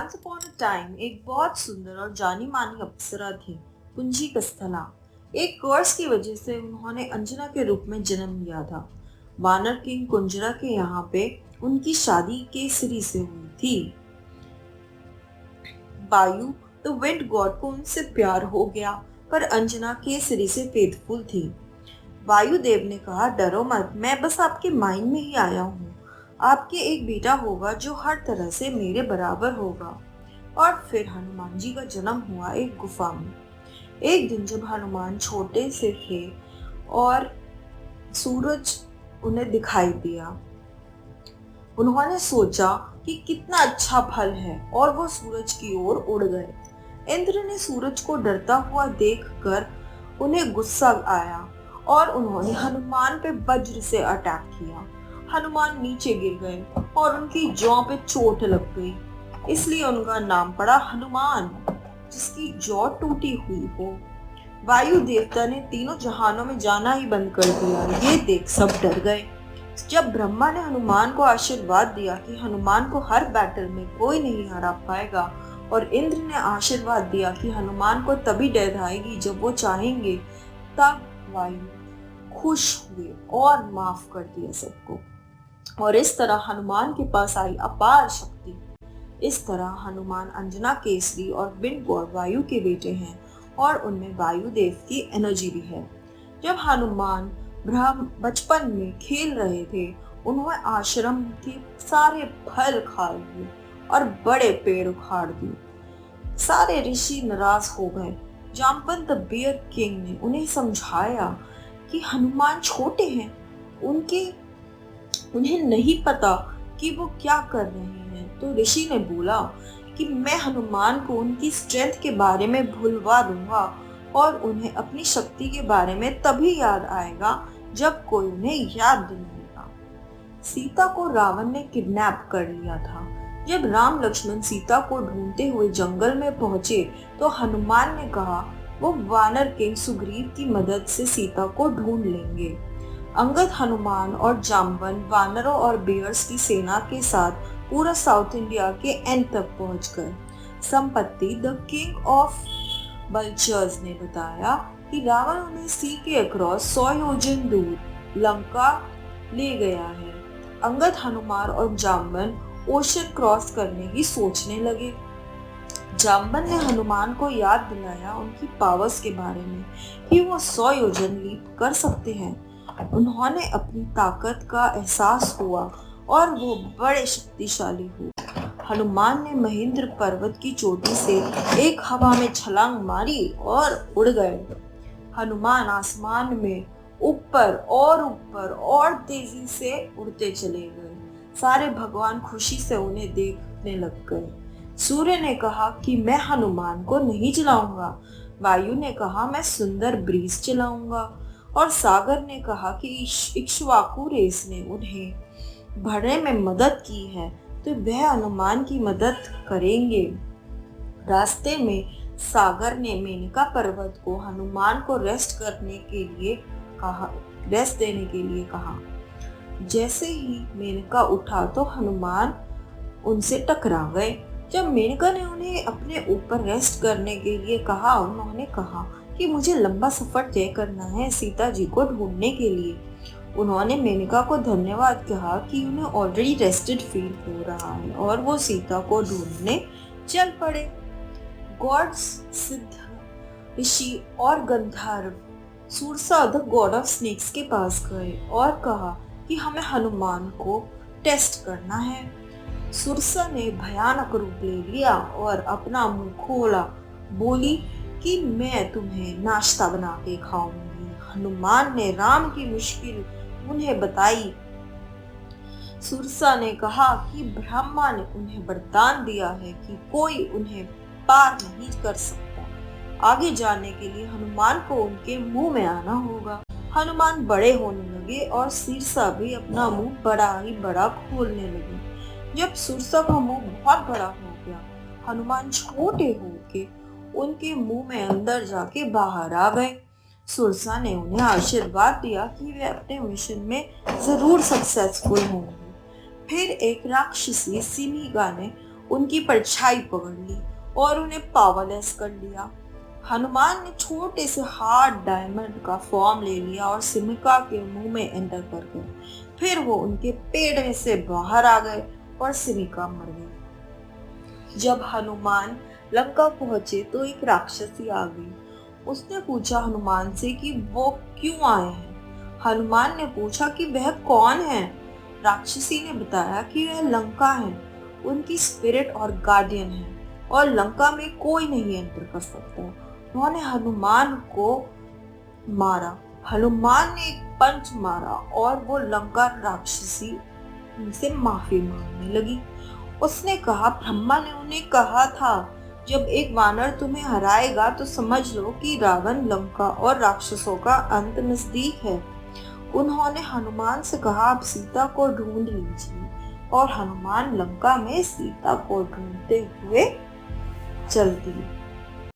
Once upon a time एक बहुत सुंदर और जानी मानी अप्सरा थी, कुंजी कस्थला। एक कर्स की वजह से उन्होंने अंजना के रूप में जन्म लिया था। वानर किंग कुंजरा के यहाँ पे उनकी शादी केसरी से हुई थी। वायु द विंड गॉड को उनसे प्यार हो गया, पर अंजना केसरी से फेथफुल थी। वायुदेव ने कहा, डरो मत, मैं बस आपके माइंड में ही आया हूँ। आपके एक बेटा होगा जो हर तरह से मेरे बराबर होगा। और फिर हनुमान जी का जन्म हुआ एक गुफा में। एक दिन जब हनुमान छोटे से थे और सूरज उन्हें दिखाई दिया, उन्होंने सोचा कि कितना अच्छा फल है और वो सूरज की ओर उड़ गए। इंद्र ने सूरज को डरता हुआ देखकर उन्हें गुस्सा आया और उन्होंने हनुमान पे वज्र से अटैक किया। हनुमान नीचे गिर गए और उनकी जौ पे चोट लग गई, इसलिए उनका नाम पड़ा हनुमान, जिसकी जौ टूटी हुई हो। वायु देवता ने तीनों जहानों में जाना ही बंद कर दिया। ये देख सब डर गए। जब ब्रह्मा ने हनुमान को आशीर्वाद दिया कि हनुमान को हर बैटल में कोई नहीं हरा पाएगा, और इंद्र ने आशीर्वाद दिया कि हनुमान को तभी डेथ आएगी जब वो चाहेंगे, तब वायु खुश हुए और माफ कर दिया सबको। और इस तरह हनुमान के पास आई अपार शक्ति। इस तरह हनुमान अंजना केसरी और विंड गॉड वायु के बेटे हैं, और उनमें वायु देव की एनर्जी भी है। जब हनुमान बचपन में खेल रहे थे, उन्होंने आश्रम के सारे फल खा लिए और बड़े पेड़ उखाड़ दिए। सारे ऋषि नाराज हो गए। जामवंत द बियर किंग ने उन्हें समझाया कि हनुमान छोटे हैं, उन्हें नहीं पता कि वो क्या कर रहे हैं। तो ऋषि ने बोला कि मैं हनुमान को उनकी स्ट्रेंथ के बारे में भुलवा दूंगा, और उन्हें अपनी शक्ति के बारे में तभी याद आएगा जब कोई उन्हें याद दिलाएगा। सीता को रावण ने किडनैप कर लिया था। जब राम लक्ष्मण सीता को ढूंढते हुए जंगल में पहुंचे, तो हनुमान ने कहा वो वानर किंग सुग्रीव की मदद से सीता को ढूंढ लेंगे। अंगद, हनुमान और जाम्बन वानरों और बियर्स की सेना के साथ पूरा साउथ इंडिया के एंड तक पहुंच गए। संपत्ति द किंग ऑफ बल्चर्स ने बताया कि रावण उन्हें सी के अक्रॉस 100 योजन दूर लंका ले गया है। अंगद, हनुमान और जाम्बन ओशन क्रॉस करने की सोचने लगे। जाम्बन ने हनुमान को याद दिलाया उनकी पावर्स के बारे में कि वो 100 योजन लीप कर सकते हैं। उन्होंने अपनी ताकत का एहसास हुआ और वो बड़े शक्तिशाली हुए। हनुमान ने महेंद्र पर्वत की चोटी से एक हवा में छलांग मारी और उड़ गए। हनुमान आसमान में ऊपर और तेजी से उड़ते चले गए। सारे भगवान खुशी से उन्हें देखने लग गए। सूर्य ने कहा कि मैं हनुमान को नहीं चलाऊंगा। वायु ने कहा मैं सुंदर ब्रीज चलाऊंगा, और सागर ने कहा कि इक्ष्वाकु रेस ने उन्हें भरने में मदद की है, तो वह हनुमान की मदद करेंगे। रास्ते में सागर ने मेनका पर्वत को हनुमान को रेस्ट देने के लिए कहा। जैसे ही मेनका उठा तो हनुमान उनसे टकरा गए। जब मेनका ने उन्हें अपने ऊपर रेस्ट करने के लिए कहा, उन्होंने कहा कि मुझे लंबा सफर तय करना है सीता जी को ढूंढने के लिए। उन्होंने मेनका को धन्यवाद कहा कि उन्हें ऑलरेडी रेस्टेड फील हो रहा है, और वो सीता को ढूंढने चल पड़े। गॉड्स, सिद्ध, ऋषि और गंधर्व सूरसा द गॉड ऑफ स्नेक्स के पास गए और कहा कि हमें हनुमान को टेस्ट करना है। सुरसा ने भयानक रूप ले लिया और अपना मुंह खोला, बोली कि मैं तुम्हें नाश्ता बना के खाऊंगी। हनुमान ने राम की मुश्किल उन्हें बताई। सुरसा ने कहा कि ब्रह्मा ने उन्हें वरदान दिया है कि कोई उन्हें पार नहीं कर सकता। आगे जाने के लिए हनुमान को उनके मुंह में आना होगा। हनुमान बड़े होने लगे और सिरसा भी अपना मुंह बड़ा खोलने लगी। जब सुरसा का मुंह बहुत बड़ा हो गया, हनुमान छोटे होके उनके मुंह में अंदर जाके बाहर आ गए। सुरसा ने उन्हें आशीर्वाद दिया कि वे अपने मिशन में जरूर सक्सेसफुल होंगे। फिर एक राक्षसी सिमिगा ने उनकी परछाई पकड़ ली और उन्हें पावरलेस कर लिया। हनुमान ने छोटे से हार्ड डायमंड का फॉर्म ले लिया और सिमिका के मुंह में एंटर कर गए। फिर वो उनके पेड़ में से बाहर आ गए और सिमिका मर गई। जब हनुमान लंका पहुंचे तो एक राक्षसी आ गई। उसने पूछा हनुमान से कि वो क्यों आए हैं। हनुमान ने पूछा कि वह कौन है। राक्षसी ने बताया कि वह लंका है, उनकी स्पिरिट और गार्डियन है और लंका में कोई नहीं एंटर कर सकता। उन्होंने हनुमान को मारा। हनुमान ने एक पंच मारा और वो लंका राक्षसी उनसे माफी मांगने लगी। उसने कहा, ब्रह्मा ने उन्हें कहा था जब एक वानर तुम्हें हराएगा तो समझ लो कि रावण, लंका और राक्षसों का अंत नजदीक है। उन्होंने हनुमान से कहा, आप सीता को ढूंढ लीजिए। और हनुमान लंका में सीता को ढूंढते हुए चल दिए।